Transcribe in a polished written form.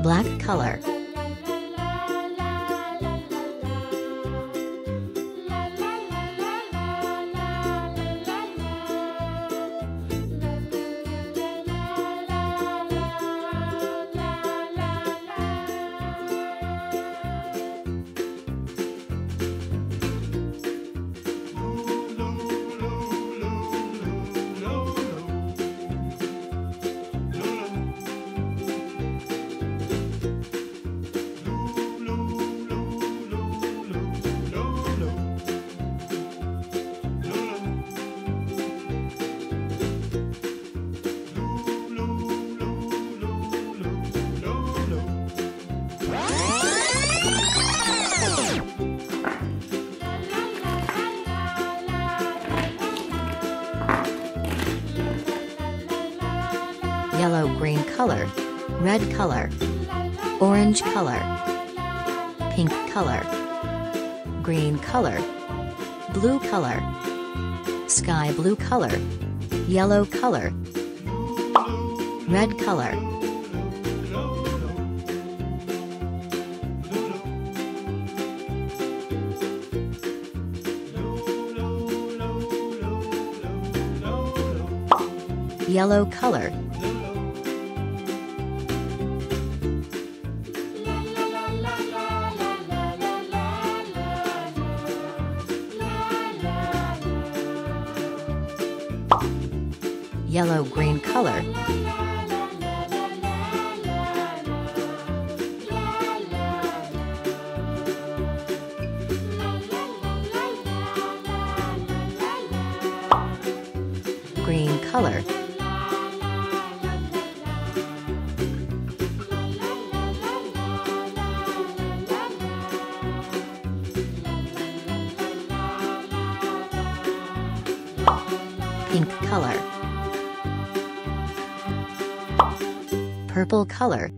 Black color. Yellow-green color, red color, orange color, pink color, green color, blue color, sky blue color, yellow color, red color. Yellow color. Yellow-green color. Green color. Pink color. Purple color.